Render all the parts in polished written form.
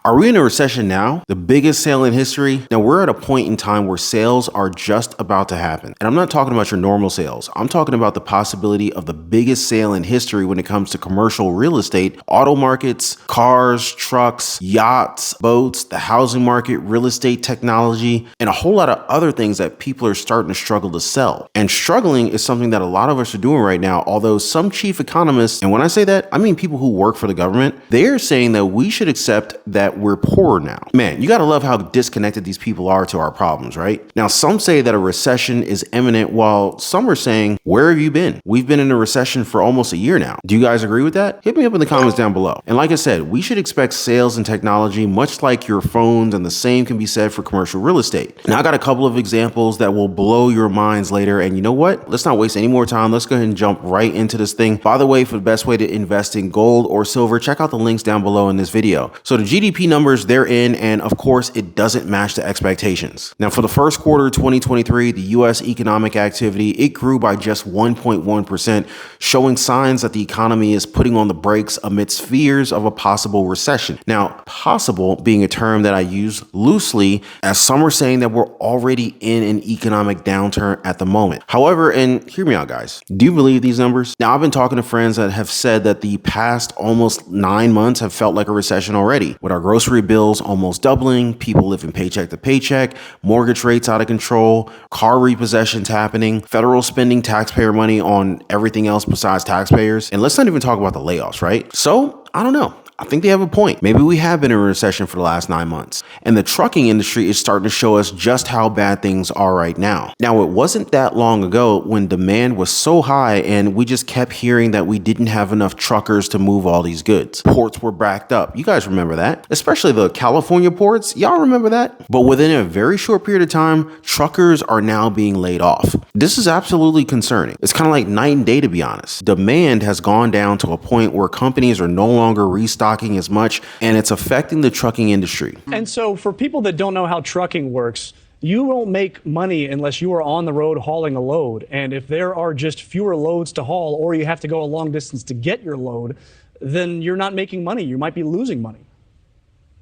Are we in a recession now? The biggest sale in history? Now we're at a point in time where sales are just about to happen. And I'm not talking about your normal sales. I'm talking about the possibility of the biggest sale in history when it comes to commercial real estate, auto markets, cars, trucks, yachts, boats, the housing market, real estate technology, and a whole lot of other things that people are starting to struggle to sell. And struggling is something that a lot of us are doing right now, although some chief economists, and when I say that, I mean people who work for the government, they're saying that we should accept that we're poor now. Man, you gotta love how disconnected these people are to our problems, right? Now, some say that a recession is imminent, while some are saying, where have you been? We've been in a recession for almost a year now. Do you guys agree with that? Hit me up in the comments down below. And like I said, we should expect sales and technology much like your phones, and the same can be said for commercial real estate. Now, I got a couple of examples that will blow your minds later, and you know what? Let's not waste any more time. Let's go ahead and jump right into this thing. By the way, for the best way to invest in gold or silver, check out the links down below in this video. So the GDP numbers they're in, and of course it doesn't match the expectations. Now for the first quarter 2023, the US economic activity, it grew by just 1.1%, showing signs that the economy is putting on the brakes amidst fears of a possible recession. Now, possible being a term that I use loosely, as some are saying that we're already in an economic downturn at the moment. However, and hear me out guys, do you believe these numbers? Now I've been talking to friends that have said that the past almost 9 months have felt like a recession already, with our grocery bills almost doubling, people living paycheck to paycheck, mortgage rates out of control, car repossessions happening, federal spending taxpayer money on everything else besides taxpayers. And let's not even talk about the layoffs, right? So I don't know. I think they have a point. Maybe we have been in a recession for the last 9 months, and the trucking industry is starting to show us just how bad things are right now. Now, it wasn't that long ago when demand was so high and we just kept hearing that we didn't have enough truckers to move all these goods. Ports were backed up. You guys remember that? Especially the California ports. Y'all remember that? But within a very short period of time, truckers are now being laid off. This is absolutely concerning. It's kind of like night and day, to be honest. Demand has gone down to a point where companies are no longer restocking as much, and it's affecting the trucking industry. And so for people that don't know how trucking works, you don't make money unless you are on the road hauling a load. And if there are just fewer loads to haul, or you have to go a long distance to get your load, then you're not making money. You might be losing money.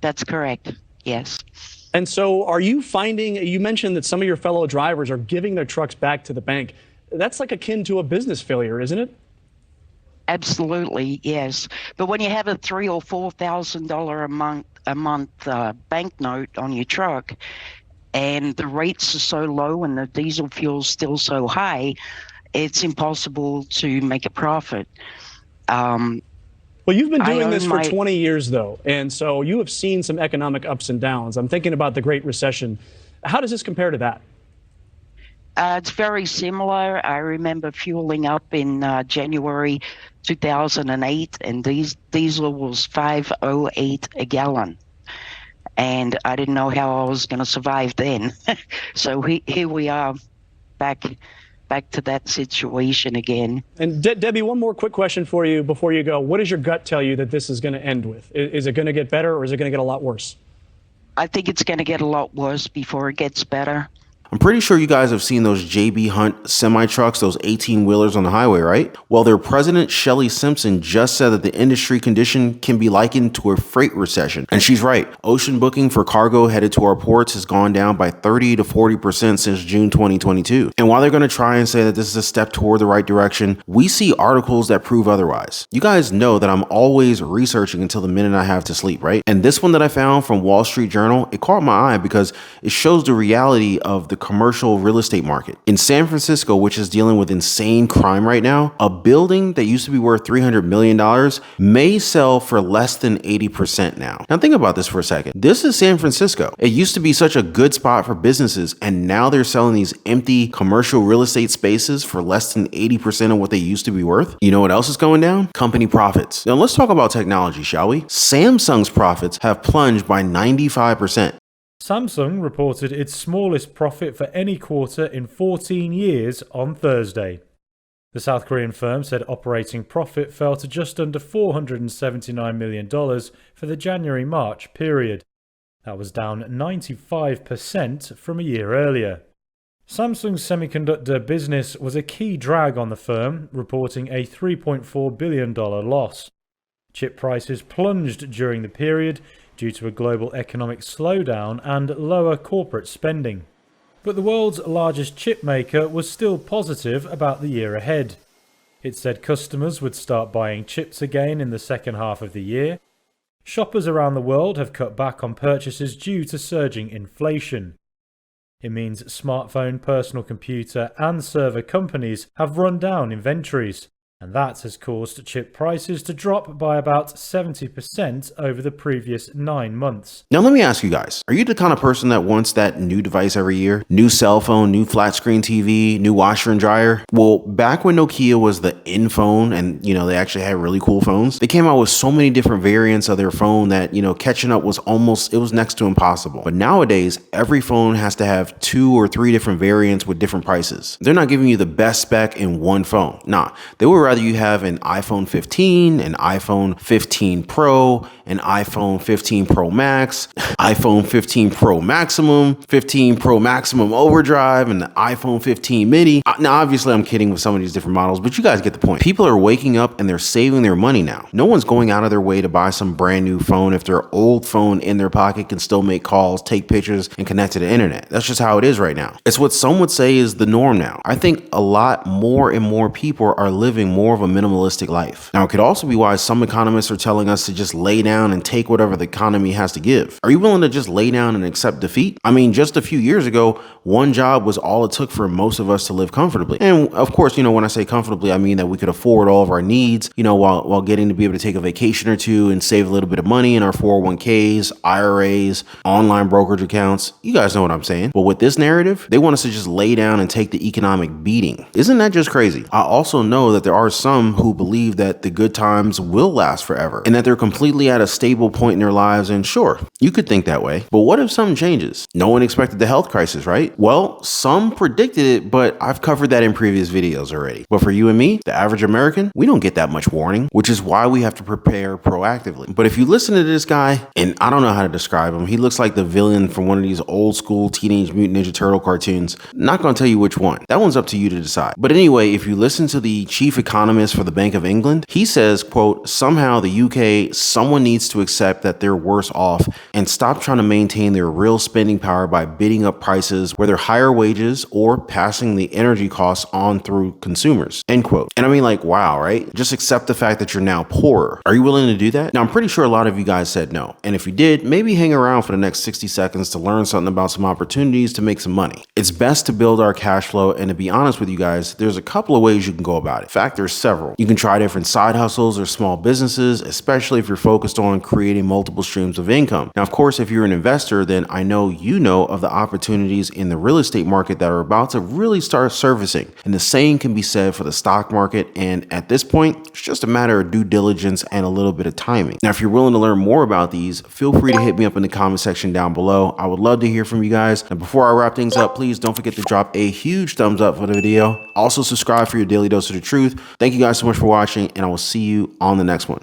That's correct. Yes. And so are you finding, you mentioned that some of your fellow drivers are giving their trucks back to the bank. That's like akin to a business failure, isn't it? Absolutely, yes. But when you have a $3,000 or $4,000 a month banknote on your truck, and the rates are so low and the diesel fuel's still so high, it's impossible to make a profit. Well, you've been doing this for 20 years, though, and so you have seen some economic ups and downs. I'm thinking about the Great Recession. How does this compare to that? It's very similar. I remember fueling up in January 2008, and diesel was $5.08 a gallon. And I didn't know how I was going to survive then. So here we are back to that situation again. And Debbie, one more quick question for you before you go. What does your gut tell you that this is going to end with? Is it going to get better, or is it going to get a lot worse? I think it's going to get a lot worse before it gets better. I'm pretty sure you guys have seen those JB Hunt semi-trucks, those 18-wheelers on the highway, right? Well, their president, Shelley Simpson, just said that the industry condition can be likened to a freight recession. And she's right. Ocean booking for cargo headed to our ports has gone down by 30 to 40% since June 2022. And while they're going to try and say that this is a step toward the right direction, we see articles that prove otherwise. You guys know that I'm always researching until the minute I have to sleep, right? And this one that I found from Wall Street Journal, it caught my eye because it shows the reality of the commercial real estate market. In San Francisco, which is dealing with insane crime right now, a building that used to be worth $300 million may sell for less than 80% now. Now think about this for a second. This is San Francisco. It used to be such a good spot for businesses, and now they're selling these empty commercial real estate spaces for less than 80% of what they used to be worth. You know what else is going down? Company profits. Now let's talk about technology, shall we? Samsung's profits have plunged by 95%. Samsung reported its smallest profit for any quarter in 14 years on Thursday. The South Korean firm said operating profit fell to just under $479 million for the January-March period. That was down 95% from a year earlier. Samsung's semiconductor business was a key drag on the firm, reporting a $3.4 billion loss. Chip prices plunged during the period, due to a global economic slowdown and lower corporate spending. But the world's largest chip maker was still positive about the year ahead. It said customers would start buying chips again in the second half of the year. Shoppers around the world have cut back on purchases due to surging inflation. It means smartphone, personal computer, and server companies have run down inventories, and that has caused chip prices to drop by about 70% over the previous 9 months. Now let me ask you guys, are you the kind of person that wants that new device every year? New cell phone, new flat screen TV, new washer and dryer? Well, back when Nokia was the in phone and, they actually had really cool phones, they came out with so many different variants of their phone that, catching up was next to impossible. But nowadays, every phone has to have 2 or 3 different variants with different prices. They're not giving you the best spec in one phone. Nah, they would rather you have an iPhone 15, an iPhone 15 Pro, an iPhone 15 Pro Max, iPhone 15 Pro Maximum, 15 Pro Maximum Overdrive, and the iPhone 15 Mini. Now, obviously, I'm kidding with some of these different models, but you guys get the point. People are waking up and they're saving their money now. No one's going out of their way to buy some brand new phone if their old phone in their pocket can still make calls, take pictures, and connect to the internet. That's just how it is right now. It's what some would say is the norm now. I think a lot more and more people are living more of a minimalistic life. Now, it could also be why some economists are telling us to just lay down and take whatever the economy has to give. Are you willing to just lay down and accept defeat? I mean, just a few years ago, one job was all it took for most of us to live comfortably. And of course, when I say comfortably, I mean that we could afford all of our needs, while getting to be able to take a vacation or two and save a little bit of money in our 401ks, IRAs, online brokerage accounts. You guys know what I'm saying. But with this narrative, they want us to just lay down and take the economic beating. Isn't that just crazy? I also know that there are some who believe that the good times will last forever and that they're completely at a stable point in their lives. And sure, you could think that way. But what if something changes? No one expected the health crisis, right? Well, some predicted it, but I've covered that in previous videos already. But for you and me, the average American, we don't get that much warning, which is why we have to prepare proactively. But if you listen to this guy, and I don't know how to describe him, he looks like the villain from one of these old school Teenage Mutant Ninja Turtle cartoons. Not going to tell you which one. That one's up to you to decide. But anyway, if you listen to the chief economist for the Bank of England, he says, quote, somehow the UK, someone needs to accept that they're worse off and stop trying to maintain their real spending power by bidding up prices, whether higher wages or passing the energy costs on through consumers, end quote. And I mean, wow, right? Just accept the fact that you're now poorer. Are you willing to do that? Now, I'm pretty sure a lot of you guys said no. And if you did, maybe hang around for the next 60 seconds to learn something about some opportunities to make some money. It's best to build our cash flow. And to be honest with you guys, there's a couple of ways you can go about it. In fact, there's several. You can try different side hustles or small businesses, especially if you're focused on creating multiple streams of income. Now, of course, if you're an investor, then I know you know of the opportunities in the real estate market that are about to really start surfacing. And the same can be said for the stock market. And at this point, it's just a matter of due diligence and a little bit of timing. Now, if you're willing to learn more about these, feel free to hit me up in the comment section down below. I would love to hear from you guys. And before I wrap things up, please don't forget to drop a huge thumbs up for the video. Also, subscribe for your daily dose of the truth. Thank you guys so much for watching, and I will see you on the next one.